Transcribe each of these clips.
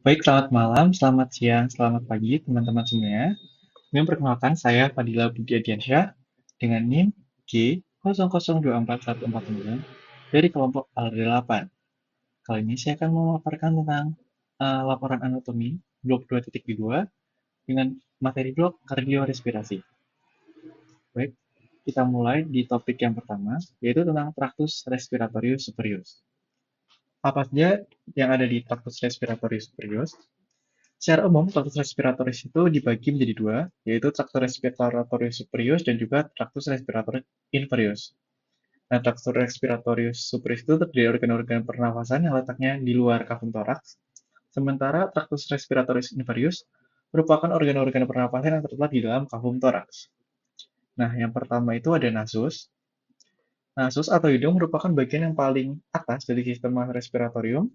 Baik, selamat malam, selamat siang, selamat pagi, teman-teman semuanya. Dengan perkenalkan, saya Fadila Budi Adiansyah dengan NIM G002414 dari kelompok AL8. Kali ini saya akan memaparkan tentang laporan anatomi blok 2.2 dengan materi blok kardiorespirasi. Baik, kita mulai di topik yang pertama, yaitu tentang traktus respiratorius superius. Apa saja yang ada di traktus respiratorius superius? Secara umum, traktus respiratoris itu dibagi menjadi dua, yaitu traktus respiratorius superius dan juga traktus respiratorius inferius. Nah, traktus respiratorius superius itu terdiri dari organ-organ pernafasan yang letaknya di luar kafum toraks, sementara traktus respiratorius inferius merupakan organ-organ pernafasan yang terletak di dalam kafum toraks. Nah, yang pertama itu ada nasus. Nasus atau hidung merupakan bagian yang paling atas dari sistem respiratorium.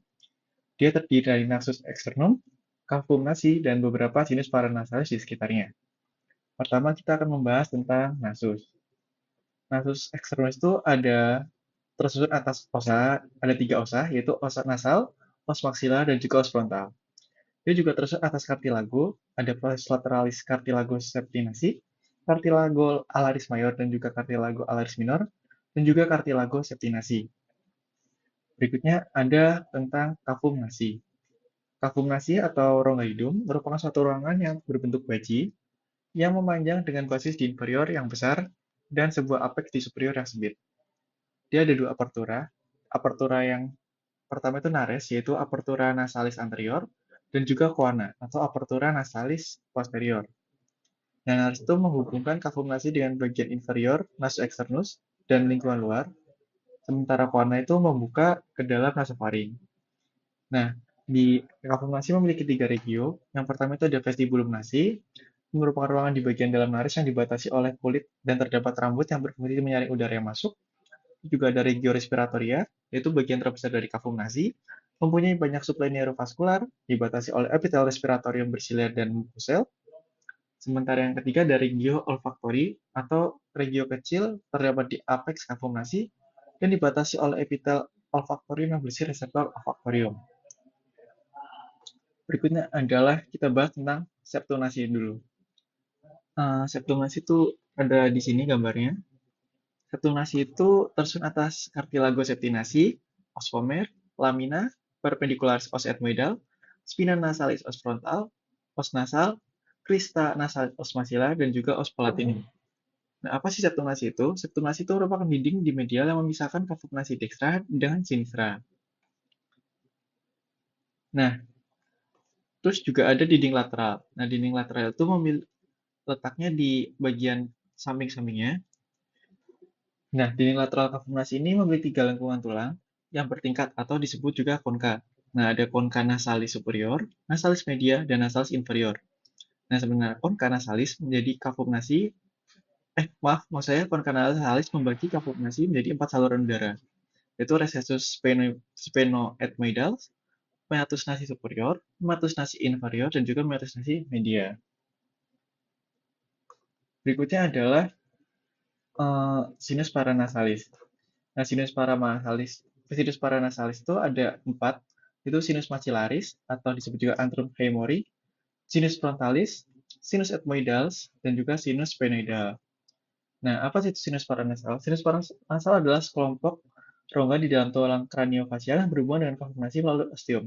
Dia terdiri dari nasus externum, kafum nasi, dan beberapa sinus paranasalis di sekitarnya. Pertama, kita akan membahas tentang nasus. Nasus eksternus itu tersusun atas osa, ada tiga osa, yaitu osa nasal, os maksilar, dan juga os frontal. Dia juga tersusun atas cartilago, ada proses lateralis cartilago septinasi, cartilago alaris mayor, dan juga cartilago alaris minor, dan juga cartilago septinasi. Berikutnya ada tentang kafum nasi. Kafum nasi atau rongga hidung merupakan suatu ruangan yang berbentuk baji yang memanjang dengan basis di inferior yang besar dan sebuah apeks di superior yang sempit. Dia ada dua apertura. Apertura yang pertama itu nares, yaitu apertura nasalis anterior, dan juga coana, atau apertura nasalis posterior. Nah, nares itu menghubungkan kafum nasi dengan bagian inferior, nasus externus, dan lingkungan luar, sementara coana itu membuka ke dalam nasofaring. Nah, di kafum nasi memiliki tiga regio. Yang pertama itu ada vestibulum nasi, merupakan ruangan di bagian dalam naris yang dibatasi oleh kulit dan terdapat rambut yang berfungsi menyaring udara yang masuk. Juga ada regio respiratoria, yaitu bagian terbesar dari kafum nasi, mempunyai banyak suplai neurovaskular, dibatasi oleh epitel respiratorium bersilia dan mucosel. Sementara yang ketiga ada regio olfaktori, atau regio kecil terdapat di apeks kafum nasi dan dibatasi oleh epitel olfaktorium yang berisi reseptor olfaktorium. Berikutnya adalah kita bahas tentang septum nasi dulu. Septum nasi itu ada di sini gambarnya. Septum nasi itu tersusun atas cartilago septinasi, os vomer, lamina, perpendicularis os ethmoidal, spina nasalis os frontal, os nasal, crista nasalis os maxillar, dan juga os palatinum. Nah, apa sih septum nasi itu? Septum nasi itu merupakan dinding di medial yang memisahkan kafum nasi dextra dengan sinistra. Nah, terus juga ada dinding lateral. Nah, dinding lateral itu letaknya di bagian samping-sampingnya. Nah, dinding lateral kafum nasi ini memiliki tiga lengkungan tulang yang bertingkat atau disebut juga konka. Nah, ada konka nasalis superior, nasalis media, dan nasalis inferior. Nah, sebenarnya konka nasalis menjadi kafum nasi, maksud saya konka nasalis membagi kafum nasi menjadi empat saluran udara, yaitu recessus sphenoethmoidal, meatus nasi superior, meatus nasi inferior, dan juga meatus nasi media. Berikutnya adalah sinus paranasalis. Nah, sinus paranasalis itu ada empat, itu sinus maxillaris atau disebut juga antrum femori, sinus frontalis, sinus ethmoidals, dan juga sinus sphenoidal. Nah, apa sih itu sinus paranasal? Sinus paranasal adalah sekelompok rongga di dalam tulang kraniofasial yang berhubungan dengan konformasi melalui ostium.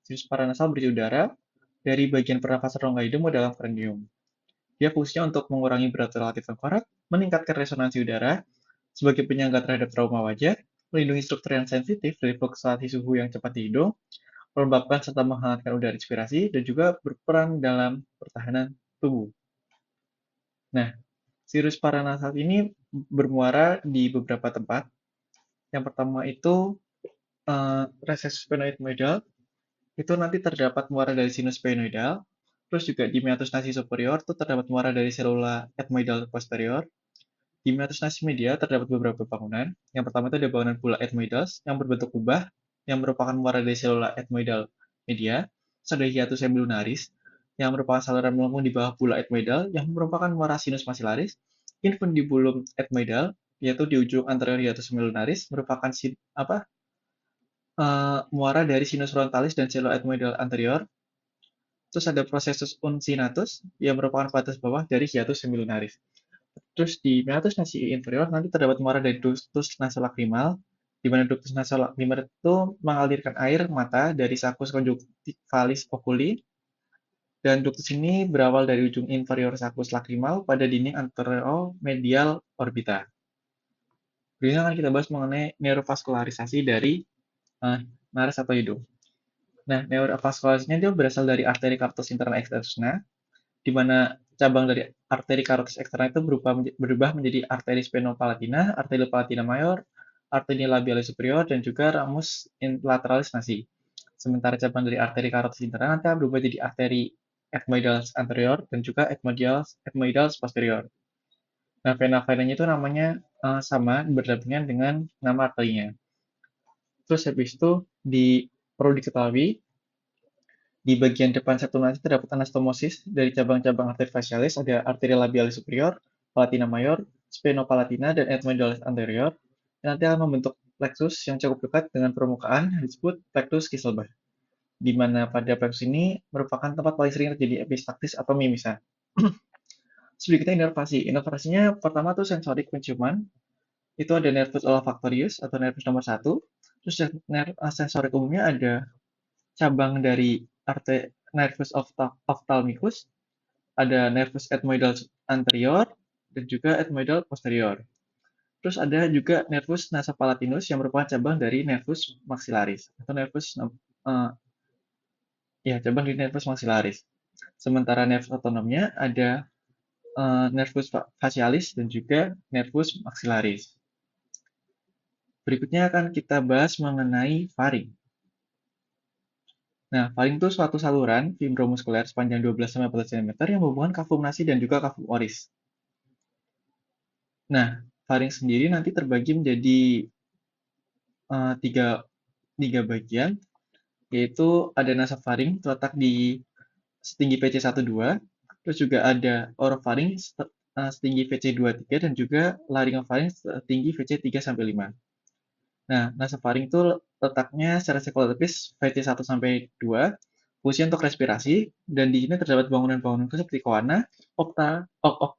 Sinus paranasal berisi udara dari bagian pernafasan rongga hidung ke dalam kranium. Dia fungsinya untuk mengurangi berat relatif tengkorak, meningkatkan resonansi udara, sebagai penyangga terhadap trauma wajah, melindungi struktur yang sensitif dari fluktuasi suhu yang cepat di hidung, melembabkan serta menghangatkan udara inspirasi, dan juga berperan dalam pertahanan tubuh. Nah, sinus paranasal ini bermuara di beberapa tempat. Yang pertama itu recessus sphenoidal, itu nanti terdapat muara dari sinus sphenoidal. Terus juga di meatus nasi superior itu terdapat muara dari selula ethmoidal posterior. Di meatus nasi media terdapat beberapa bangunan. Yang pertama itu ada bangunan bulla ethmoidals yang berbentuk kubah, yang merupakan muara dari selula ethmoidal media. Terus ada hiatus semilunaris, yang merupakan saluran melengkung di bawah bulla ethmoidal, yang merupakan muara sinus maxillaris. Infundibulum ethmoidal, yaitu di ujung anterior hiatus semilunaris, merupakan muara dari sinus frontalis dan selula ethmoidal anterior. terus ada processus uncinatus yang merupakan batas bawah dari hiatus semilunaris. Terus di meatus nasi inferior nanti terdapat muara dari ductus nasolacrimal, di mana ductus nasolacrimal itu mengalirkan air mata dari saccus conjunctivalis oculi, dan ductus ini berawal dari ujung inferior saccus lacrimal pada dinding anteromedial orbita. Berikutnya akan kita bahas mengenai neurovaskularisasi dari nares atau hidung. Nah, neurovaskularisasinya dia berasal dari arteri carotis interna externa, di mana cabang dari arteri carotis externa itu berubah menjadi arteri sphenopalatina, arteri palatina mayor, arteri labialis superior, dan juga ramus lateralis nasi. Sementara cabang dari arteri carotis interna nanti berubah jadi arteri ethmoidalis anterior dan juga ethmoidalis posterior. Nah, vena-venanya itu namanya sama berdampingan dengan nama arterinya. Terus habis itu perlu diketahui di bagian depan septum nanti terdapat anastomosis dari cabang-cabang arteri facialis, ada arteri labialis superior, palatina mayor, sphenopalatina, dan ethmoidalis anterior. Dan nanti akan membentuk plexus yang cukup dekat dengan permukaan yang disebut plexus Kieselbach, di mana pada plexus ini merupakan tempat paling sering terjadi epistaktis atau mimisan. Sedikitnya inervasi. Inervasinya pertama tuh sensorik penciuman, itu ada nervus olfactorius atau nervus nomor 1. Terus sensorik umumnya ada cabang dari nervus ophthalmicus, ada nervus ethmoidal anterior, dan juga ethmoidal posterior. Terus ada juga nervus nasopalatinus yang merupakan cabang dari nervus maxillaris atau cabang dari nervus maxillaris. Sementara nervus otonomnya ada nervus facialis dan juga nervus maxillaris. Berikutnya akan kita bahas mengenai faring. Nah, faring itu suatu saluran fibromuskuler sepanjang 12-14 cm yang menghubungkan kafum nasi dan juga kafum oris. Nah, faring sendiri nanti terbagi menjadi tiga bagian, yaitu ada nasofaring terletak di setinggi PC12, terus juga ada orofaring setinggi VC23, dan juga laryngofaring setinggi VC3-5. Nah, nasofaring itu letaknya secara psikologis VC1 sampai 2, fungsi untuk respirasi, dan di sini terdapat bangunan-bangunan seperti koana,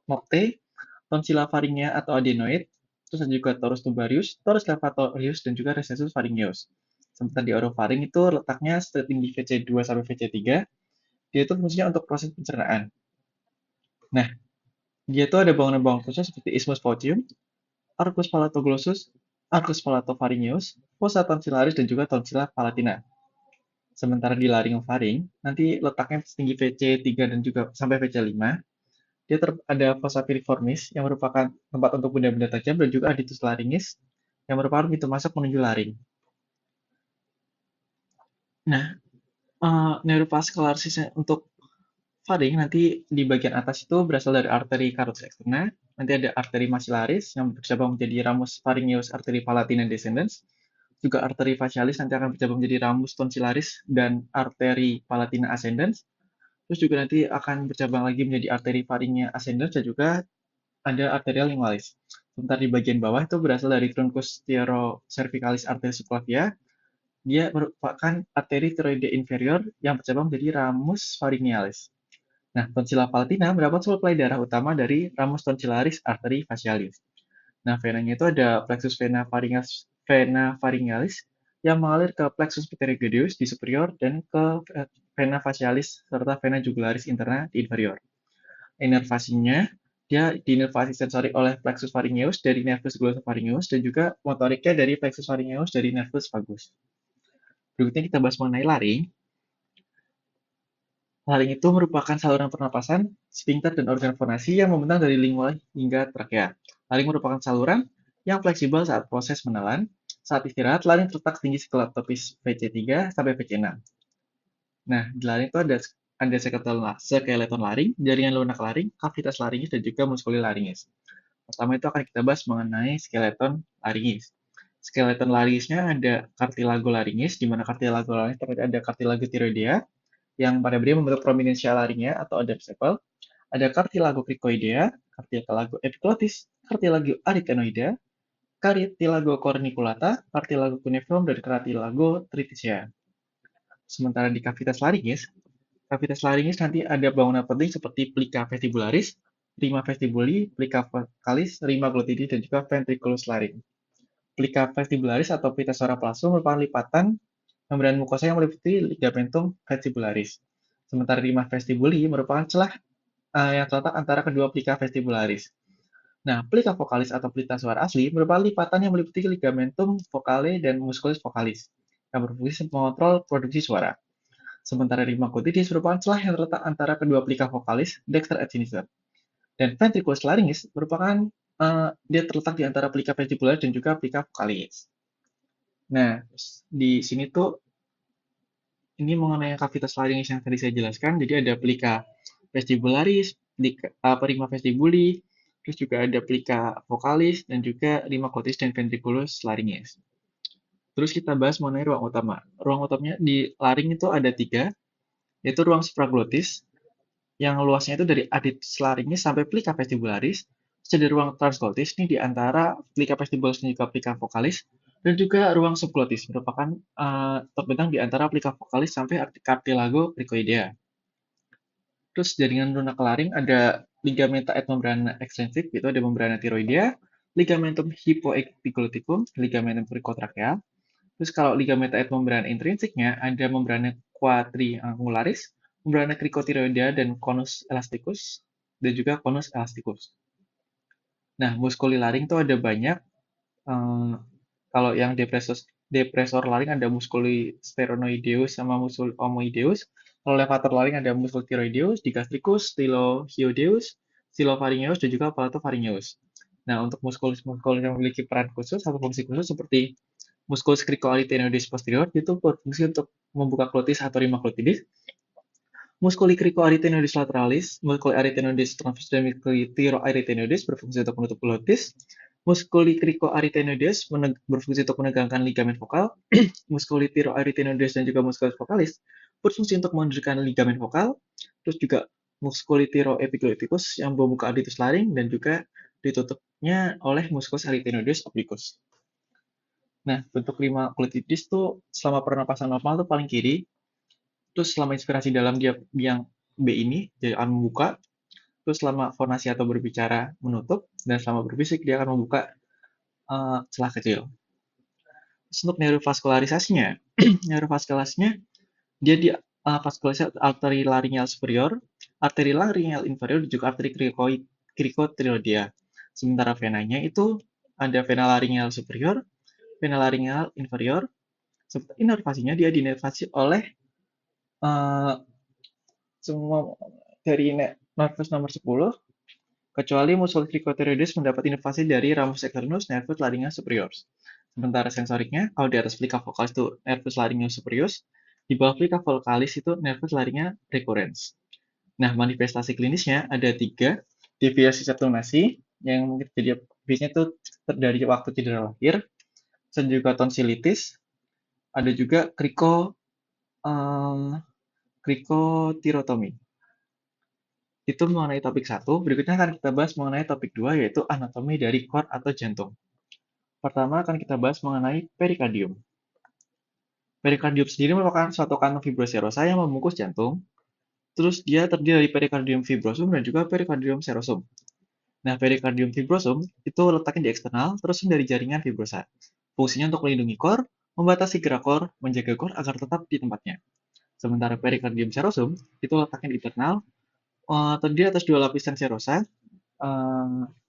nocte, tonsilla faringea atau adenoid, terus ada juga torus tubarius, torus levatorius, dan juga recessus pharyngeus. Sementara di orofaring itu letaknya setinggi VC2 sampai VC3, dia itu fungsinya untuk proses pencernaan. Nah, dia itu ada bangunan-bangunan khusus seperti isthmus faucium, arcus palatoglossus, arcus palatopharyngeus, fossa tonsillaris, dan juga tonsilla palatina. Sementara di laryngofaring, nanti letaknya setinggi VC3 dan juga sampai VC5, dia ada fossa piriformis yang merupakan tempat untuk benda-benda tajam, dan juga aditus laringis yang merupakan pintu masuk menuju laring. Nah, neurovaskularisasi untuk faring nanti di bagian atas itu berasal dari arteri carotis externa, nanti ada arteri maxillaris yang bercabang menjadi ramus pharyngeus arteri palatina descendens, juga arteri facialis nanti akan bercabang menjadi ramus tonsillaris dan arteri palatina ascendens, terus juga nanti akan bercabang lagi menjadi arteri pharyngea ascendens, dan juga ada arterial lingualis. Sementara di bagian bawah itu berasal dari truncus cervicalis artery subclavia, dia merupakan arteri tiroide inferior yang bercabang menjadi ramus pharyngealis. Nah, tonsilla palatina mendapat suplai darah utama dari ramus tonsillaris arteri facialis. Nah, venanya itu ada plexus vena pharyngealis yang mengalir ke plexus pterygoideus di superior dan ke vena facialis serta vena jugularis interna di inferior. Inervasinya, dia diinervasi sensorik oleh plexus pharyngeus dari nervus glossopharyngeus dan juga motoriknya dari plexus pharyngeus dari nervus vagus. Berikutnya kita bahas mengenai laring. Laring itu merupakan saluran pernapasan, sphincter, dan organ fonasi yang membentang dari lingua hingga trakea. Laring merupakan saluran yang fleksibel saat proses menelan. Saat istirahat, laring terletak tinggi skeletopis VC3 sampai VC6. Nah, di laring itu ada skeleton laring, jaringan lunak laring, kavitas laringis, dan juga muskuli laringis. Pertama itu akan kita bahas mengenai skeleton laringis. Skeleton laringisnya ada cartilago laringis, di mana cartilago laringis ada cartilago thyroidea, yang pada beliau membentuk prominensia laringea atau Adam's apple. Ada cartilago cricoidea, cartilago epiglotis, cartilago arytenoidea, cartilago corniculata, cartilago cuneiform, dan cartilago triticea. Sementara di cavitas laringis, Cavitas laringis nanti ada bangunan penting seperti plica vestibularis, rima vestibuli, plica vocalis, rima glottis, dan juga ventriculus laring. Plica vestibularis atau pita suara palasu merupakan lipatan membran mukosa yang meliputi ligamentum vestibularis. Sementara rima vestibuli merupakan celah yang terletak antara kedua plica vestibularis. Nah, plica vocalis atau pita suara asli merupakan lipatan yang meliputi ligamentum vocale dan musculus vocalis yang berfungsi mengontrol produksi suara. Sementara rima glottis merupakan celah yang terletak antara kedua plica vocalis, dexter et sinister. Dan ventriculus laringis merupakan dia terletak di antara plica vestibularis dan juga plica vocalis. Nah, di sini tuh ini mengenai cavitas laringis yang tadi saya jelaskan. Jadi ada plica vestibularis, rima vestibuli, terus juga ada plica vocalis dan juga rima glottis dan ventriculus laringis. Terus kita bahas mengenai ruang utama. Ruang utamanya di laring itu ada 3, yaitu ruang supraglottis, yang luasnya itu dari adits laringis sampai plica vestibularis. Terus ada ruang transglottis, ini di antara plica vestibularis dan juga plica vocalis. Dan juga ruang subglottis, merupakan terbentang di antara plica vocalis sampai cartilago cricoidea. Terus jaringan lunak laring ada ligamenta et membrana extrinsic, yaitu ada membrana tiroidea, ligamentum hypoepigloticum, ligamentum cricotracheal. Terus kalau ligamenta et membrana intrinsiknya ada membrana quadriangularis, membrana cricotiroidea dan conus elasticus, dan juga conus elasticus. Nah, muskuli laring itu ada banyak. Kalau yang depresor laring ada muskuli steronoideus sama muskuli omoideus. Kalau levator laring ada muskul tiroideus, digastricus, stylohyoideus, stylofaringeus, dan juga palatopharyngeus. Nah, untuk muskul-muskul yang memiliki peran khusus atau fungsi khusus seperti musculus cricoarytenoides posterior itu berfungsi untuk membuka glotis atau rima glottis. Musculi cricoarytenoides lateralis, musculi arytenoides transversus dan musculi thyroarytenoides berfungsi untuk menutup glotis. Musculi cricoarytenoides berfungsi untuk menegangkan ligamen vokal. Musculi thyroarytenoides dan juga musculus vocalis berfungsi untuk mendirikan ligamen vokal. Terus juga musculi thyroepigloticus yang membuka adductus laring dan juga ditutupnya oleh musculus arytenoides obliquus. Nah, bentuk rima glottis tuh selama pernapasan normal tuh paling kiri. Terus selama inspirasi dalam dia yang B ini, dia akan membuka. Terus selama fonasi atau berbicara menutup, dan selama berbisik dia akan membuka celah kecil. Terus untuk neurovaskularisasinya, neurovaskularisasinya dia di vaskularisasi arteri laringeal superior, arteri laringeal inferior, dan juga arteri cricotiroidea. Sementara venanya itu ada vena laringeal superior, vena laringeal inferior. Inervasinya dia dinervasi oleh semua dari nervus nomor 10, kecuali musculus cricotiroides mendapat inervasi dari ramus externus nervus laryngeus superior. Sementara sensoriknya, kalau di atas plica vocalis itu nervus laryngeus superior, di bawah plica vocalis itu nervus laryngeus recurrens. Nah, manifestasi klinisnya ada 3, deviasi septumnasi, yang mungkin jadi biasanya itu dari waktu cedera lahir, dan juga tonsilitis, ada juga krikotirotomi. Itu mengenai topik 1, berikutnya akan kita bahas mengenai topik 2, yaitu anatomi dari kor atau jantung. Pertama akan kita bahas mengenai perikardium. Perikardium sendiri merupakan suatu kantong fibroserosa yang membungkus jantung. Terus dia terdiri dari perikardium fibrosum dan juga perikardium serosum. Nah, perikardium fibrosum itu letaknya di eksternal, terus dari jaringan fibrosa. Fungsinya untuk melindungi kor, membatasi gerak kor, menjaga kor agar tetap di tempatnya. Sementara perikardium serosum itu letaknya di internal, terdiri atas 2 lapisan serosa,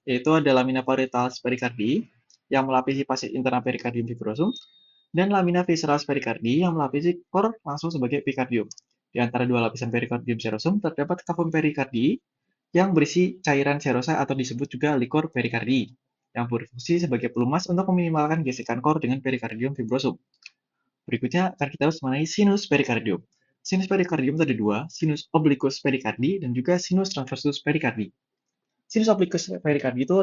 yaitu ada lamina parietalis perikardi yang melapisi pasif internal perikardium fibrosum, dan lamina visceralis perikardi yang melapisi kor langsung sebagai epikardium. Di antara 2 lapisan perikardium serosum terdapat cavum perikardi yang berisi cairan serosa atau disebut juga likor perikardi, yang berfungsi sebagai pelumas untuk meminimalkan gesekan kor dengan perikardium fibrosum. Berikutnya akan kita bahas mengenai sinus perikardium. Sinus perikardium itu ada 2, sinus obliquus perikardi dan juga sinus transversus perikardi. Sinus obliquus perikardi itu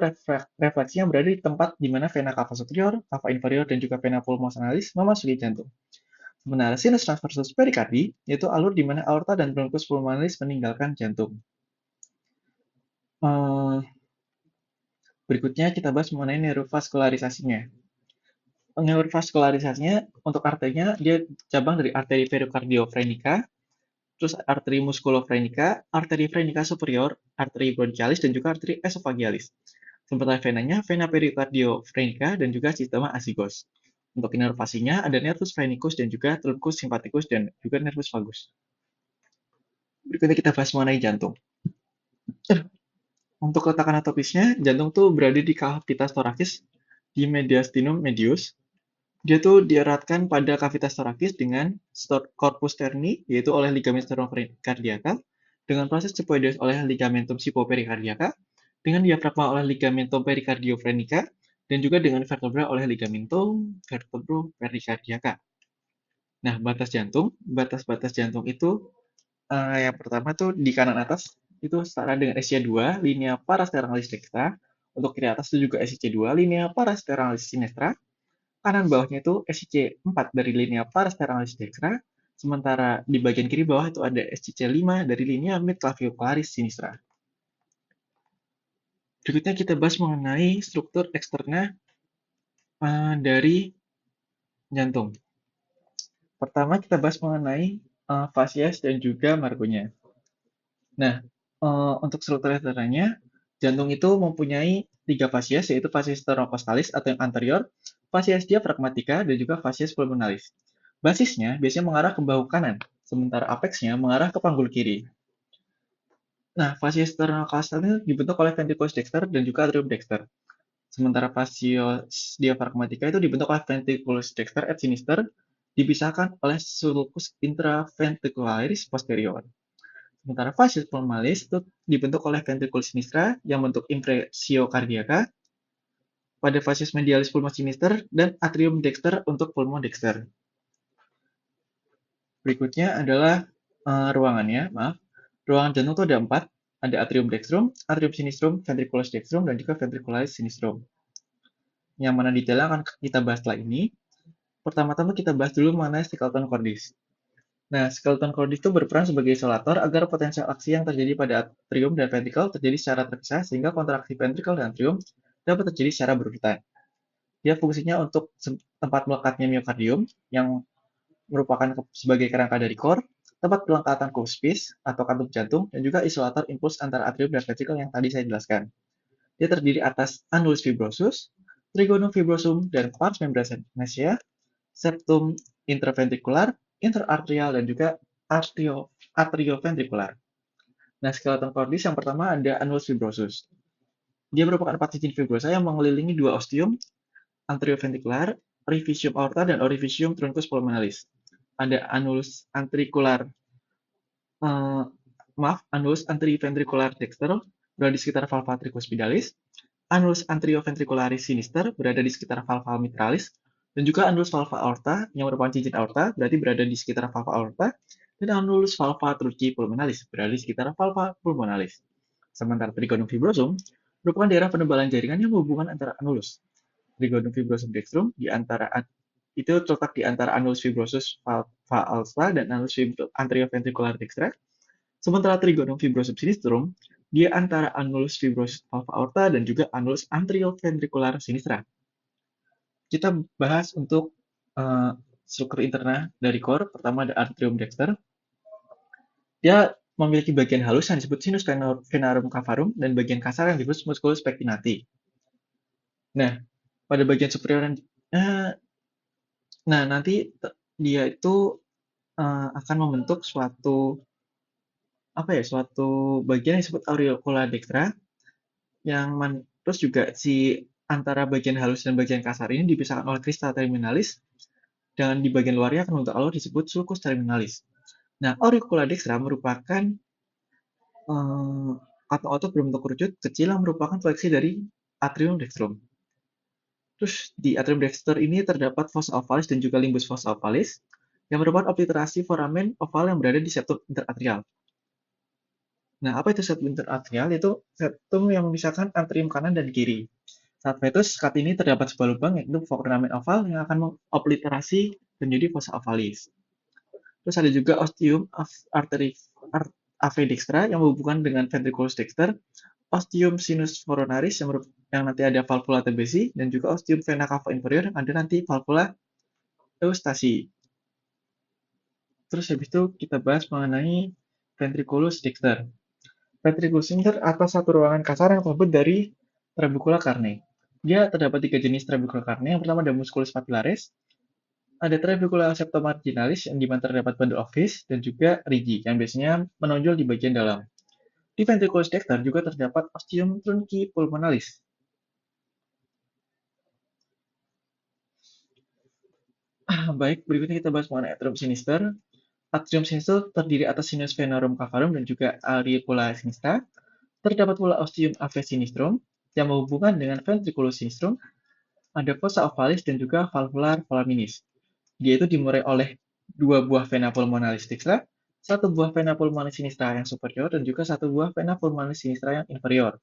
refleksinya berada di tempat di mana vena cava superior, cava inferior, dan juga vena pulmonalis memasuki jantung. Sementara sinus transversus perikardi yaitu alur di mana aorta dan bronchus pulmonalis meninggalkan jantung. Berikutnya kita bahas mengenai neurovaskularisasinya. Neurovaskularisasinya untuk arterinya dia cabang dari arteri pericardiofrenica, terus arteri musculofrenica, arteri frenica superior, arteri bronchialis, dan juga arteri esophagealis. Sementara venanya, vena pericardiofrenica dan juga sistema azygos. Untuk inervasinya ada nervus phrenicus dan juga truncus sympathicus dan juga nervus vagus. Berikutnya kita bahas mengenai jantung. Untuk letak anatomisnya, jantung tuh berada di cavitas thoracis di mediastinum medius. Dia tuh dieratkan pada cavitas thoracis dengan corpus sterni, yaitu oleh ligamen sternocleidocardiaca, dengan proses cuboides oleh ligamentum sipopericardiaca, dengan diafragma oleh ligamentum pericardiofrenica, dan juga dengan vertebra oleh ligamentum vertebropericardiaca. Nah, batas-batas jantung itu yang pertama tuh di kanan atas itu setara dengan SC2, linea parasternal dextra. Untuk kiri atas itu juga SC2, linea parasternal sinistra. Kanan bawahnya itu SC4 dari linea parasternal dextra. Sementara di bagian kiri bawah itu ada SCC5 dari linea midclaviicularis sinistra. Berikutnya kita bahas mengenai struktur eksterna dari jantung. Pertama kita bahas mengenai fasies dan juga margonya. Nah, untuk struktur eksternanya, jantung itu mempunyai 3 fasies, yaitu fasies sternocostales atau yang anterior, fasies diafragmatica, dan juga fasies pulmonalis. Basisnya biasanya mengarah ke bahu kanan, sementara apexnya mengarah ke panggul kiri. Nah, fasies sternocostal ini dibentuk oleh ventriculus dexter dan juga atrium dexter. Sementara fasies diafragmatica itu dibentuk oleh ventriculus dexter et sinister, dipisahkan oleh sulcus intraventricularis posterior. Sementara fasies pulmonalis itu dibentuk oleh ventriculus sinistra yang bentuk impressio cardiaca pada fasies medialis pulmo sinister dan atrium dexter untuk pulmo dexter. Berikutnya adalah ruangannya, Ruangan jantung itu ada 4, ada atrium dextrum, atrium sinistrum, ventriculus dextrum, dan juga ventricularis sinistrum. Yang mana detailnya akan kita bahas setelah ini. Pertama-tama kita bahas dulu mengenai skeleton cordis. Nah, skeleton cordis itu berperan sebagai isolator agar potensial aksi yang terjadi pada atrium dan ventricle terjadi secara terpisah sehingga kontraksi ventricle dan atrium dapat terjadi secara berurutan. Dia fungsinya untuk tempat melekatnya miokardium yang merupakan sebagai kerangka dari core, tempat pelekatan cuspis atau katup jantung, dan juga isolator impuls antara atrium dan ventricle yang tadi saya jelaskan. Dia terdiri atas annulus fibrosus, trigonum fibrosum, dan pars membranaceae, septum interventricular, interarterial, dan juga arterioventricular. Nah, skeleton cordis yang pertama ada annulus fibrosus. Dia merupakan 4 cincin fibrosa yang mengelilingi 2 ostium anterioventricular, orifisium aorta, dan orifisium truncus pulmonalis. Ada annulus annulus anteriventricular dexter berada di sekitar valva tricuspidalis, annulus anterioventricularis sinister berada di sekitar valva mitralis, dan juga annulus valva aorta yang merupakan cincin aorta berarti berada di sekitar valva aorta, dan annulus valva truci pulmonalis berada di sekitar valva pulmonalis. Sementara trigonum fibrosum merupakan daerah penebalan jaringan yang menghubungkan antara annulus trigonum fibrosum dextrum itu terletak di antara annulus fibrosus valva alta dan annulus anterioventricular dextra. Sementara trigonum fibrosum sinistrum dia antara annulus fibrosus valva aorta dan juga annulus anterioventricular sinistra. Kita bahas untuk struktur interna dari core. Pertama ada atrium dexter. Dia memiliki bagian halus yang disebut sinus venarum cavarum dan bagian kasar yang disebut musculus pectinati. Nah, pada bagian superior nanti dia itu akan membentuk suatu bagian yang disebut aureola dextra terus juga si antara bagian halus dan bagian kasar ini dipisahkan oleh crista terminalis dan di bagian luarnya akan membentuk alur disebut sulcus terminalis. Nah, aureola dextra merupakan otot berbentuk kerucut kecil yang merupakan fleksi dari atrium dextrum. Terus di atrium dexter ini terdapat fossa ovalis dan juga limbus fossa ovalis yang merupakan obliterasi foramen oval yang berada di septum interatrial. Nah, apa itu septum interatrial? Itu septum yang memisahkan atrium kanan dan kiri. Saat fetus, saat ini terdapat sebuah lubang yaitu foramen oval yang akan mengobliterasi menjadi fossa ovalis. Terus ada juga ostium ave dextra yang berhubungan dengan ventriculus dexter, ostium sinus coronaris yang nanti ada valvula tebesi, dan juga ostium vena cava inferior yang ada nanti valvula eustasi. Terus habis itu kita bahas mengenai ventriculus dexter. Ventriculus dexter adalah satu ruangan kasar yang terbuat dari trabecula carne. Dia terdapat tiga jenis trabecula carne. Yang pertama ada musculus papillaris, ada trabecula septomarginalis yang dimana terdapat bundle of fish, dan juga rigi yang biasanya menonjol di bagian dalam. Di ventriculus dexter juga terdapat ostium truncipulmonalis. Baik, berikutnya kita bahas mengenai atrium sinister. Atrium sinister terdiri atas sinus venorum cavarum dan juga auricula sinistra. Terdapat pula ostium ave sinistrum yang menghubungkan dengan ventriculus sinistrum. Ada fossa ovalis dan juga valvular fulminis. Dia itu dimulai oleh dua buah vena pulmonalis dextra, satu buah vena pulmonalis sinistra yang superior, dan juga satu buah vena pulmonalis sinistra yang inferior.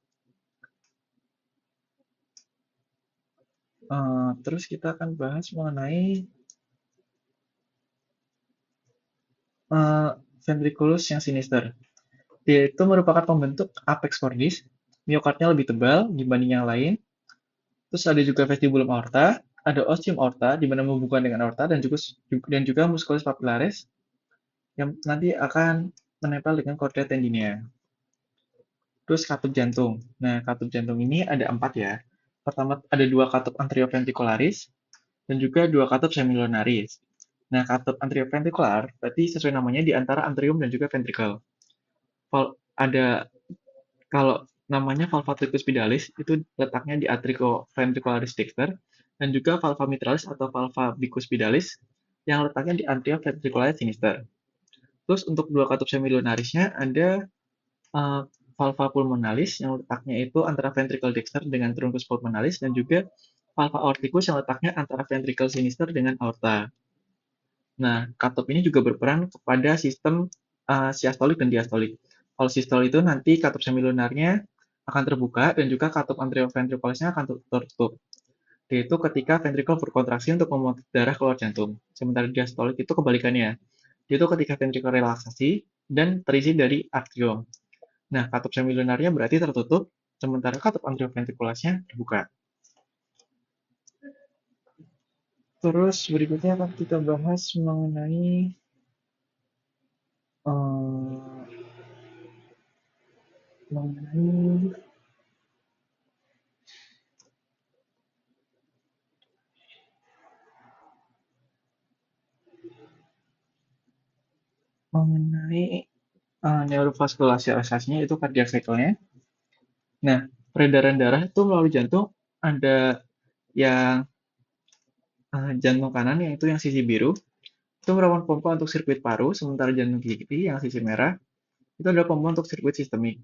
Terus kita akan bahas mengenai ventriculus yang sinister. Dia itu merupakan pembentuk apex cordis, miokardnya lebih tebal dibanding yang lain. Terus ada juga vestibulum aorta, ada ostium aorta di mana menghubungkan dengan aorta dan juga musculus papillaris yang nanti akan menempel dengan chordae tendineae. Terus katup jantung. Nah, katup jantung ini ada 4 ya. Pertama ada 2 katup anterioventricularis dan juga 2 katup semilunaris. Nah, katup anterioventricular berarti sesuai namanya di antara anterium dan juga ventricle. Ada kalau namanya valva tricuspidalis itu letaknya di atrioventricularis dexter dan juga valva mitralis atau valva bicuspidalis yang letaknya di anterioventricularis sinister. Terus untuk dua katup semilunarisnya ada valva pulmonalis yang letaknya itu antara ventricle dexter dengan truncus pulmonalis dan juga valva aorticus yang letaknya antara ventricle sinister dengan aorta. Nah, katup ini juga berperan kepada sistem siastolik dan diastolik. Kalau sistol itu nanti katup semilunarnya akan terbuka dan juga katup anterioventricularisnya akan tertutup. Yaitu ketika ventricle berkontraksi untuk memuat darah keluar jantung. Sementara diastolik itu kebalikannya. Yaitu ketika ventricle relaksasi dan terisi dari atrium. Nah, katup semilunarnya berarti tertutup, sementara katup anterioventricularisnya terbuka. Terus berikutnya akan kita bahas mengenai mengenai neurovascularisasinya itu cardiac cycle-nya. Nah, peredaran darah itu melalui jantung ada yang jantung kanan yang itu yang sisi biru itu merupakan pompa untuk sirkuit paru, sementara jantung kiri yang sisi merah itu adalah pompa untuk sirkuit sistemik.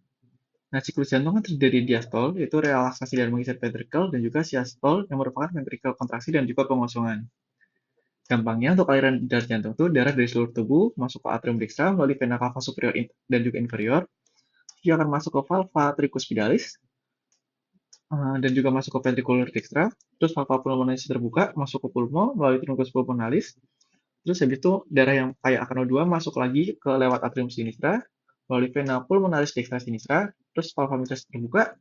Nah, siklus jantung kan terdiri dari diastol, yaitu relaksasi dan mengisi ventricle, dan juga siastol yang merupakan ventricle kontraksi dan juga pengosongan. Gampangnya untuk aliran darah jantung itu darah dari seluruh tubuh masuk ke atrium dextra melalui vena cava superior dan juga inferior. Dia akan masuk ke valva tricuspidalis dan juga masuk ke ventricular dextra. Terus valva pulmonalis terbuka masuk ke pulmo melalui truncus pulmonalis. Terus habis itu darah yang kayak akan O2 masuk lagi ke lewat atrium sinistra melalui vena pulmonalis dextra sinistra. Terus valva mitralis terbuka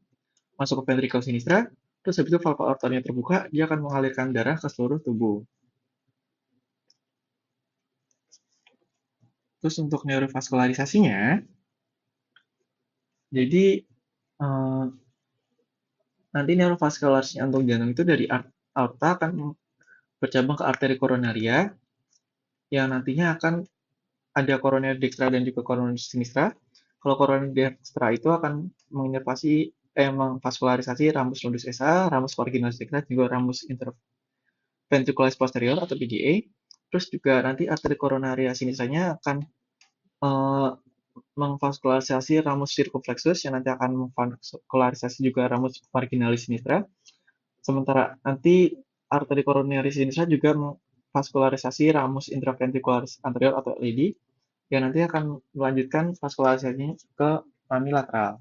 masuk ke ventricle sinistra. Terus habis itu valva aortanya terbuka, dia akan mengalirkan darah ke seluruh tubuh. Terus untuk neurovaskularisasinya, jadi nanti neurovaskularnya untuk jantung itu dari aorta akan bercabang ke arteri koronaria yang nantinya akan ada koroner dextra dan juga koroner sinistra. Kalau koroner dextra itu akan memvaskularisasi ramus nodus SA, ramus marginalis dextra, juga ramus interventricularis posterior atau PDA. Terus juga nanti arteri koronaria sinistranya akan memvaskularisasi ramus circumflexus yang nanti akan memvaskularisasi juga ramus marginalis sinistra. Sementara nanti arteri koronaris sinistra juga memvaskularisasi ramus intraventricularis anterior atau LAD yang nanti akan melanjutkan vaskularisasinya ke rami lateral.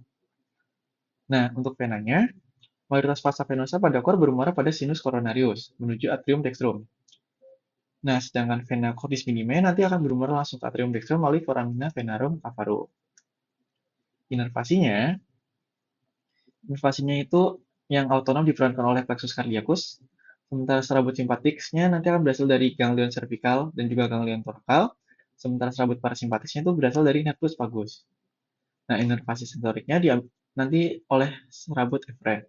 Nah, untuk venanya, mayoritas vasa venosa pada kor bermuara pada sinus coronarius menuju atrium dextrum. Nah, sedangkan vena cordis minime nanti akan bermuara langsung ke atrium dextrum melalui foramina venarum cavarum. Inervasinya itu yang autonom diperankan oleh plexus cardiacus, sementara serabut simpatiknya nanti akan berasal dari ganglion cervical dan juga ganglion thoracal, Sementara serabut parasimpatisnya itu berasal dari nervus vagus. Nah, inervasi sensoriknya nanti oleh serabut eferen.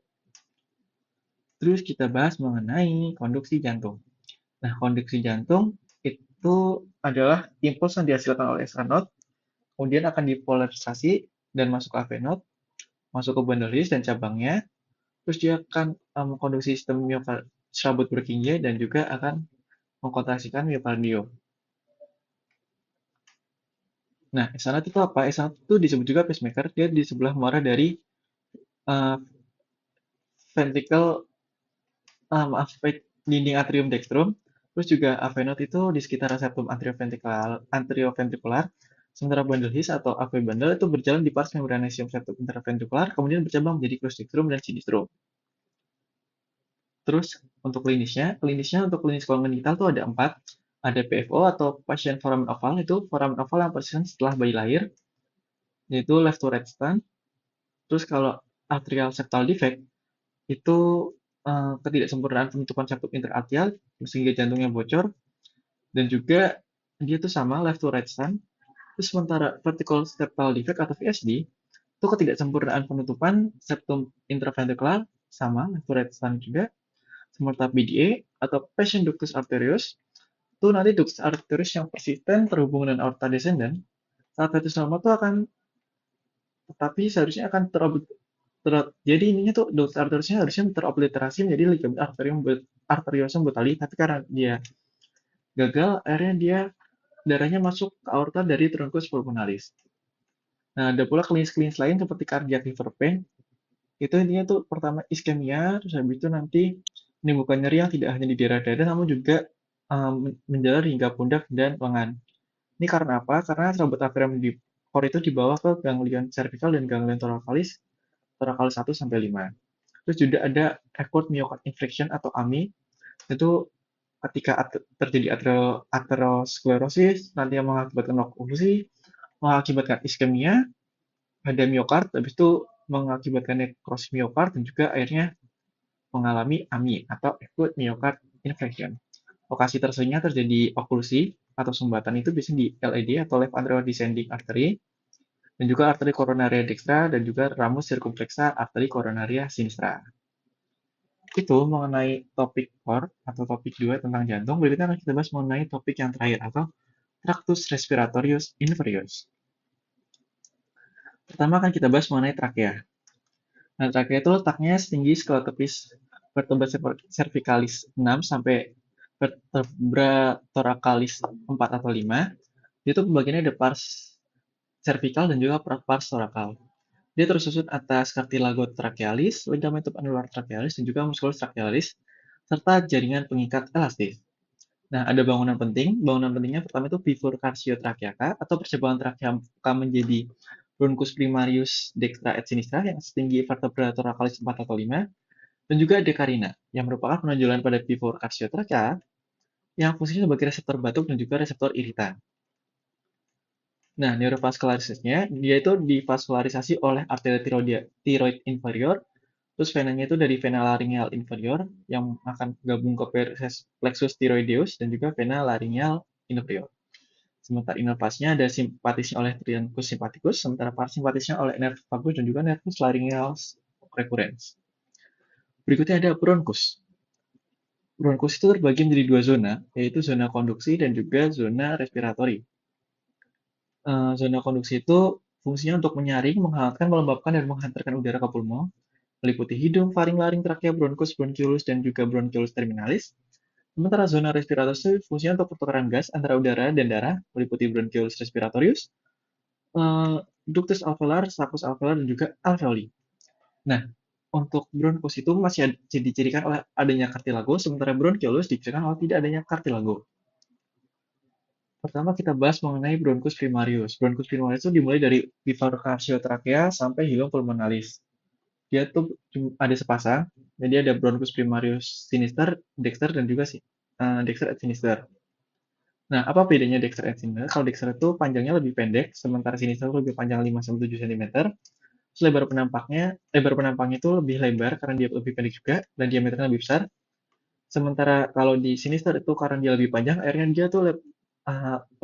Terus kita bahas mengenai konduksi jantung. Nah, konduksi jantung itu adalah impuls yang dihasilkan oleh SA node, kemudian akan dipolarisasi dan masuk ke AV node, masuk ke bundle dan cabangnya, terus dia akan mengkonduksi sistem serabut Purkinje dan juga akan mengkontraksikan miokardium. Nah, SA node itu apa? SA node itu disebut juga pacemaker, dia di sebelah muara dari uh, ventricle, maaf, dinding atrium dextrum, terus juga AV node itu di sekitar septum atrioventrikular, sementara bundle His atau AV bundle itu berjalan di pars membranesium septum interventrikular, kemudian bercabang menjadi crus dextrum dan sinistrum. Terus untuk klinisnya untuk klinis kongenital itu ada 4. Ada PFO atau pasien foramen oval, itu foramen oval yang persisten setelah bayi lahir, yaitu left to right stand. Terus kalau atrial septal defect, itu ketidaksempurnaan penutupan septum interarterial sehingga jantungnya bocor, dan juga dia tuh sama left to right stand. Terus sementara vertical septal defect atau VSD itu ketidaksempurnaan penutupan septum intraventricular sama left to right stand juga. Sementara PDA atau patient ductus arterius itu nanti ductus arterius yang persisten terhubung dengan aorta descendens saat fetus normal itu akan, tetapi seharusnya akan jadi ininya tuh ductus arteriusnya harusnya terobliterasi menjadi ligamen arteriosum botali, tapi karena dia gagal, akhirnya dia darahnya masuk ke aorta dari truncus pulmonalis. Nah, ada pula klinis-klinis lain seperti cardiac liver pain, itu intinya tuh pertama iskemia, terus habis itu nanti menimbulkan nyeri yang tidak hanya di daerah dada, namun juga menjalar hingga pundak dan lengan. Ini karena apa? Karena serabut aferem di core itu dibawa ke ganglion cervical dan ganglion thoracalis 1 sampai 5. Terus juga ada acute myocardial infarction atau AMI, itu ketika terjadi aterosklerosis, nanti yang mengakibatkan oklusi, mengakibatkan iskemia, ada miokard, habis itu mengakibatkan nekrosis miokard, dan juga akhirnya mengalami AMI atau acute myocardial infarction. Lokasi tersebutnya terjadi oklusi atau sumbatan itu biasanya di LAD atau left atrial descending artery, dan juga arteri koronaria dextra, dan juga ramus circumflexa arteri koronaria sinistra. Itu mengenai topik core atau topik 2 tentang jantung. Berikutnya akan kita bahas mengenai topik yang terakhir atau tractus respiratorius inferius. Pertama akan kita bahas mengenai trakea. Nah, trakea itu letaknya setinggi skeleotopis vertebra cervicalis 6 sampai vertebra thoracalis 4 atau 5. Itu pembagiannya ada pars cervical dan juga pars thoracal. Dia tersusun atas cartilago trachealis, ligamentum annular trachealis, dan juga musculus trachealis, serta jaringan pengikat elastis. Nah, ada bangunan penting. Bangunan pentingnya pertama itu bifurcatio tracheaca atau percabangan trakea menjadi bronchus primarius dextra et sinistra yang setinggi vertebra thoracalis 4 atau 5, dan juga ada carina yang merupakan penonjolan pada bifurcatio trachea yang fungsinya sebagai reseptor batuk dan juga reseptor iritan. Nah, neurovaskularisasinya, dia itu divaskularisasi oleh arteri tiroid inferior, terus venanya itu dari vena laryngeal inferior yang akan gabung ke plexus thyroideus dan juga vena laryngeal inferior. Sementara inervasinya ada simpatisnya oleh truncus sympathicus, sementara parasimpatisnya oleh nervus vagus dan juga nervus laryngeal recurrens. Berikutnya ada bronchus. Bronchus itu terbagi menjadi 2 zona, yaitu zona konduksi dan juga zona respiratori. Zona konduksi itu fungsinya untuk menyaring, menghangatkan, melembabkan, dan menghantarkan udara ke pulmo, meliputi hidung, faring, laring, trakea, bronchus, bronchiolus, dan juga bronchiolus terminalis. Sementara zona respiratorius itu fungsinya untuk pertukaran gas antara udara dan darah, meliputi bronchiolus respiratorius, ductus alveolar, sacus alveolar, dan juga alveoli. Nah, untuk bronchus itu masih dicirikan oleh adanya cartilago, sementara bronchiolus dicirikan oleh tidak adanya cartilago. Pertama kita bahas mengenai bronchus primarius. Bronchus primarius itu dimulai dari bifurcatio trachea sampai hilum pulmonalis. Dia tuh ada sepasang, jadi ada bronchus primarius sinister, dexter, dan juga dexter et sinister. Nah, apa bedanya dexter et sinister? Kalau dexter itu panjangnya lebih pendek, sementara sinister itu lebih panjang 5-7 cm. Terus lebar penampangnya itu lebih lebar karena dia lebih pendek juga, dan diameternya lebih besar. Sementara kalau di sinister itu karena dia lebih panjang, akhirnya dia tuh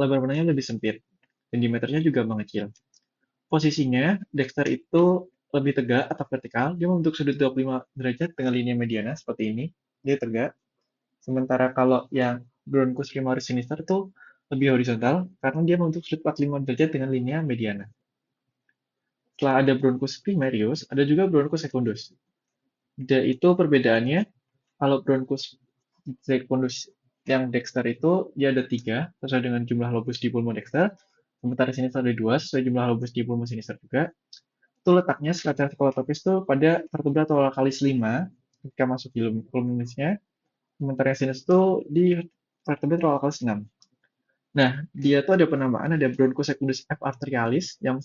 lebar benangnya lebih sempit, dan diameternya juga mengecil. Posisinya, Dexter itu lebih tegak atau vertikal, dia membentuk sudut 25 derajat dengan linia mediana seperti ini, dia tegak. Sementara kalau yang Bronchus primaris sinister itu lebih horizontal, karena dia membentuk sudut 45 derajat dengan linia mediana. Setelah ada Bronchus primarius, ada juga Bronchus secundus. Itu perbedaannya, kalau Bronchus secundus yang Dexter itu dia ada 3 sesuai dengan jumlah lobus di pulmo Dexter, sementara sinister ada 2 sesuai jumlah lobus di pulmo sinister juga. Itu letaknya secara psikolotropis itu pada vertebra thoracalis 5 ketika masuk di pulmonisnya, sementara yang sinus itu di vertebra thoracalis 6. Nah, dia tuh ada penamaan, ada Bronchus secundus F arterialis yang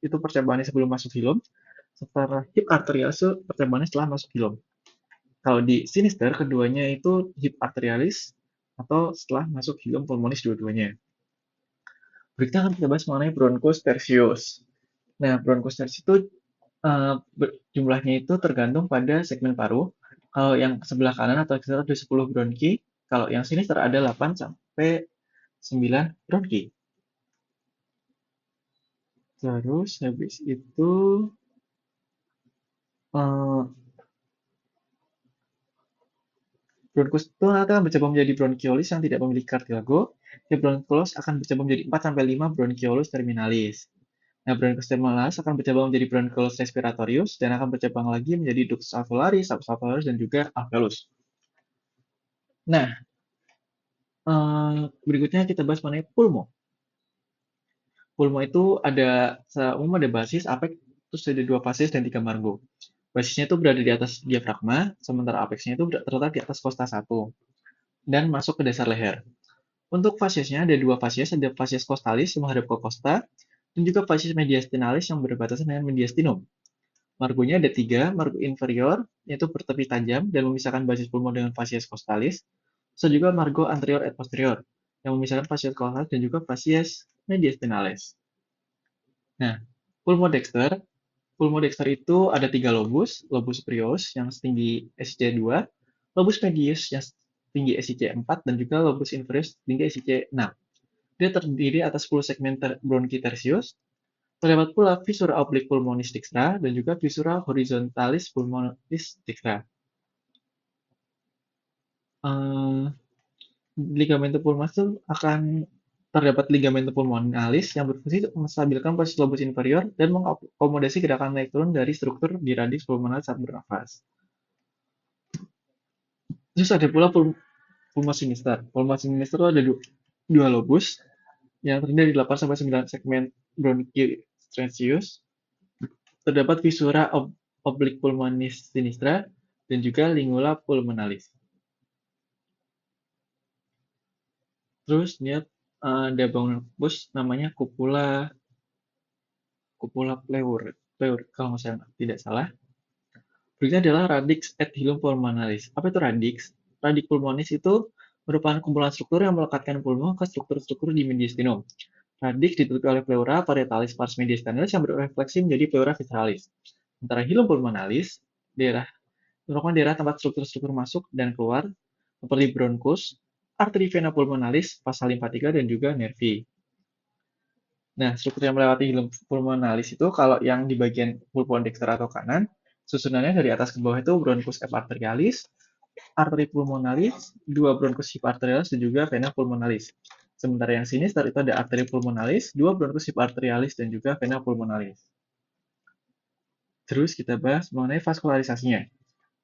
itu percabangannya sebelum masuk hilum, sementara hip arterialis itu percabangannya setelah masuk hilum. Kalau di sinister, keduanya itu hip arterialis atau setelah masuk hilum pulmonis dua-duanya. Berikutnya akan kita bahas mengenai Bronchus tertius. Nah, Bronchus tertius itu jumlahnya itu tergantung pada segmen paru. Kalau yang sebelah kanan atau sekitar ada 10 bronki, kalau yang sinister ada 8 sampai 9 bronki. Terus habis itu bronkus itu akan bercabang menjadi bronchiolis yang tidak memiliki cartilago. Ya, bronchiolos akan bercabang menjadi 4 sampai 5 bronchiolos terminalis. Nah, bronchus terminalis akan bercabang menjadi bronchiolos respiratorius dan akan bercabang lagi menjadi ductus alveolaris, subalveolaris, dan juga alveolus. Nah, berikutnya kita bahas mengenai pulmo. Pulmo itu ada umum ada basis, apeks, terus ada 2 fases dan 3 margo. Basisnya itu berada di atas diafragma, sementara apexnya itu terletak di atas kosta 1 dan masuk ke dasar leher. Untuk fasesnya ada 2 fases, ada fases costalis yang menghadap ke kosta dan juga fases mediastinalis yang berbatasan dengan mediastinum. Margonya ada 3, margo inferior yaitu bertepi tajam dan memisahkan basis pulmo dengan fases costalis, serta juga margo anterior et posterior yang memisahkan fases costalis dan juga fases mediastinalis. Nah, pulmodexter itu ada 3 lobus, lobus superius yang setinggi SIC 2, lobus medius yang setinggi SIC 4, dan juga lobus inferius setinggi SIC 6. Dia terdiri atas 10 segmen bronchi tertius. Terdapat pula visura oblique pulmonis dextra dan juga visura horizontalis pulmonis dextra. Ligamento pulmonalis itu akan terdapat ligamento pulmonalis yang berfungsi untuk menstabilkan posisi lobus inferior dan mengakomodasi gerakan naik turun dari struktur di radix pulmonalis saat bernafas. Terus ada pula pulmo sinister. Pulmo sinister itu ada 2 lobus yang terdiri dari 8 sampai 9 segmen bronchi tertius. Terdapat visura oblique pulmonis sinistra dan juga lingula pulmonalis. Terus dia ada bangunan bus namanya cupula pleur kalau saya tidak salah. Berikutnya adalah radix et hilum pulmonalis. Apa itu radix? Radix pulmonis itu merupakan kumpulan struktur yang melekatkan pulmo ke struktur-struktur di mediastinum. Radix ditutupi oleh pleura parietalis pars mediastinalis yang berefleksi menjadi pleura visceralis. Sementara hilum pulmonalis merupakan daerah tempat struktur-struktur masuk dan keluar seperti bronchus, arteri vena pulmonalis, pasa limpatika, dan juga nervi. Nah, struktur yang melewati hilum pulmonalis itu kalau yang di bagian pulmon dexter atau kanan, susunannya dari atas ke bawah itu bronchus F arterialis, arteri pulmonalis, 2 bronchus hip arterialis, dan juga vena pulmonalis. Sementara yang sinister itu ada arteri pulmonalis, 2 bronchus hip arterialis, dan juga vena pulmonalis. Terus kita bahas mengenai vaskularisasinya.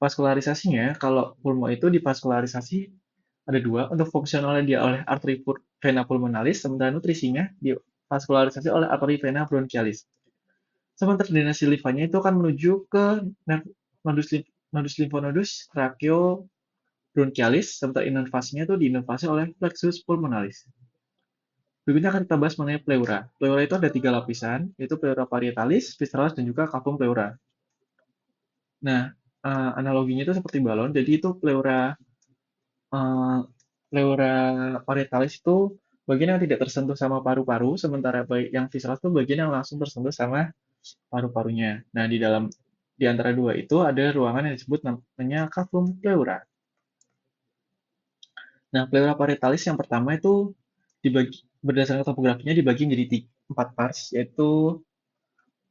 Vaskularisasinya, kalau pulmo itu divaskularisasi ada 2, untuk fungsionalnya dia oleh arteri vena pulmonalis, sementara nutrisinya divaskularisasi oleh arteri vena bronchialis. Sementara drenasi limfanya itu akan menuju ke nodus lymphonodos tracheo bronchialis, sementara inervasinya itu diinervasi oleh plexus pulmonalis. Berikutnya akan kita bahas mengenai pleura. Pleura itu ada 3 lapisan, yaitu pleura parietalis, visceralis, dan juga cavum pleura. Nah, analoginya itu seperti balon, jadi itu pleura parietalis itu bagian yang tidak tersentuh sama paru-paru, sementara yang visceralis itu bagian yang langsung tersentuh sama paru-parunya. Nah, di antara 2 itu ada ruangan yang disebut namanya cavum pleura. Nah, pleura parietalis yang pertama itu Berdasarkan topografinya dibagi menjadi 4 parts, yaitu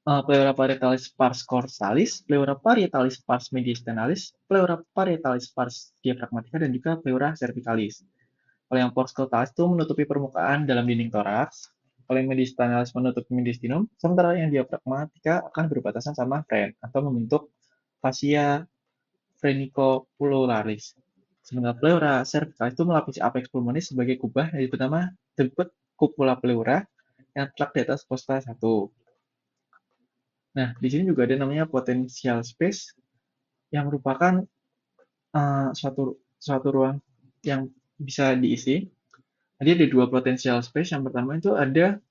Pleura parietalis pars corsalis, Pleura parietalis pars mediastinalis, Pleura parietalis pars diaphragmatica, dan juga Pleura cervicalis. Kalau yang pars corsalis itu menutupi permukaan dalam dinding toraks, kalau yang mediastinalis menutupi mediastinum, sementara yang diaphragmatica akan berbatasan sama fren atau membentuk fascia phrenicopluralis. Sementara pleura cervicalis itu melapisi apex pulmonis sebagai kubah yang disebut cupula pleura yang terletak di atas kosta 1. Nah, di sini juga ada namanya potential space yang merupakan suatu suatu ruang yang bisa diisi. Jadi ada dua potential space. Yang pertama itu ada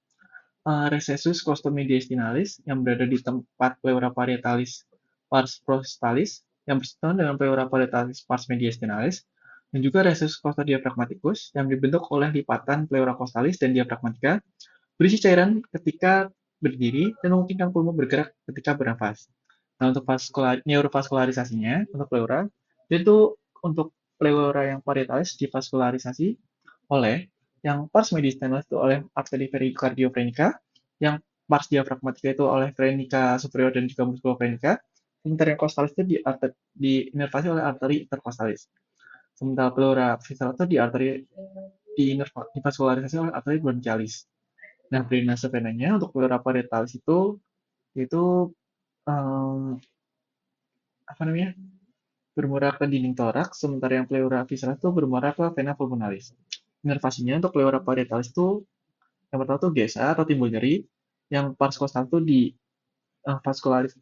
recessus costomediastinalis yang berada di tempat pleura parietalis pars prostalis yang bersebelahan dengan pleura parietalis pars mediastinalis, dan juga recessus costa diaphragmaticus yang dibentuk oleh lipatan pleura costalis dan diaphragmatica, berisi cairan ketika berdiri dan memungkinkan pulmo bergerak ketika bernafas. Nah, untuk neurovaskularisasinya, untuk pleura, itu untuk pleura yang parietalis divaskularisasi oleh yang pars mediastinalis itu oleh arteri pericardiofrenica, yang pars diaphragmatica itu oleh venica superior dan juga musculofrenica, sementara yang costalis itu diinervasi oleh arteri intercostalis. Sementara pleura visceral itu divaskularisasi oleh arteri bronchialis. Nah, drainase venanya untuk pleura parietalis itu um, apa namanya, bermuara ke dinding toraks, sementara yang pleura visceral itu bermuara ke vena pulmonalis. Inervasinya untuk pleura parietalis itu yang pertama tuh GSA atau timbul nyeri, yang pars kostal itu di vaskularis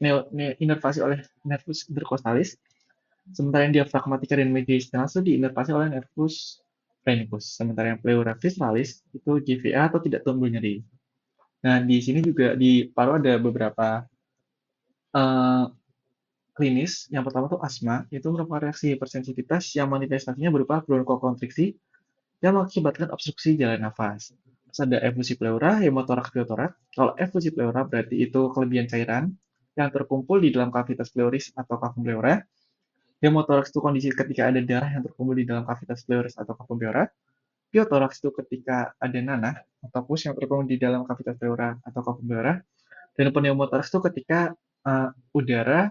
inervasi oleh nervus intercostalis, sementara yang diafragmatika dan mediastinalis itu diinervasi oleh nervus phrenicus. Sementara yang pleura visceralis itu GVA atau tidak timbul nyeri. Nah, di sini juga di paru ada beberapa uh, klinis. Yang pertama tuh asma, itu merupakan reaksi hipersensitivitas yang manifestasinya berupa bronkokonstriksi yang mengakibatkan obstruksi jalan nafas. Terus ada efusi pleura, hemotoraks piotoraks. Kalau efusi pleura berarti itu kelebihan cairan yang terkumpul di dalam kavitas pleuris atau kafum pleura. Hemotoraks itu kondisi ketika ada darah yang terkumpul di dalam kavitas pleuris atau kafum pleura. Piotoraks itu ketika ada nanah atau pus yang terkumpul di dalam kavitas pleura atau kafum pleura. Dan pneumotoraks itu ketika udara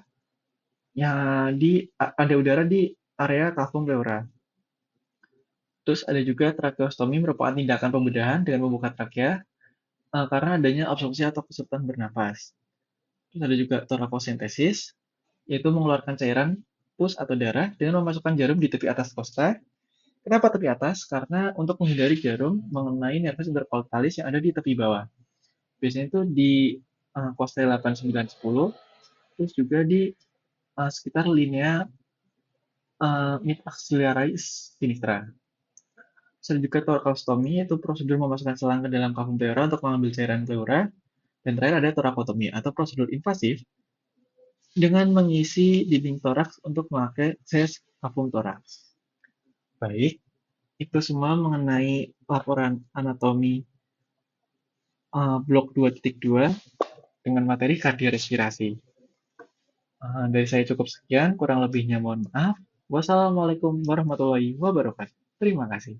ada udara di area kafum pleura. Terus ada juga tracheostomi merupakan tindakan pembedahan dengan membuka trakea karena adanya obstruksi atau kesulitan bernafas. Terus ada juga torakosentesis, yaitu mengeluarkan cairan pus atau darah dengan memasukkan jarum di tepi atas kosta. Kenapa tepi atas? Karena untuk menghindari jarum mengenai nervus intercoltalis yang ada di tepi bawah. Biasanya itu di kosta 8, 9, 10, terus juga di sekitar linea mid axillaris sinistra. Terus juga torakostomi, yaitu prosedur memasukkan selang ke dalam kafum pleura untuk mengambil cairan pleura. Dan terakhir ada torakotomi atau prosedur invasif dengan mengisi dinding toraks untuk memakai ses kafum toraks. Baik, itu semua mengenai laporan anatomi blok 2.2 dengan materi kardiorespirasi. Dari saya cukup sekian, kurang lebihnya mohon maaf. Wassalamualaikum warahmatullahi wabarakatuh. Terima kasih.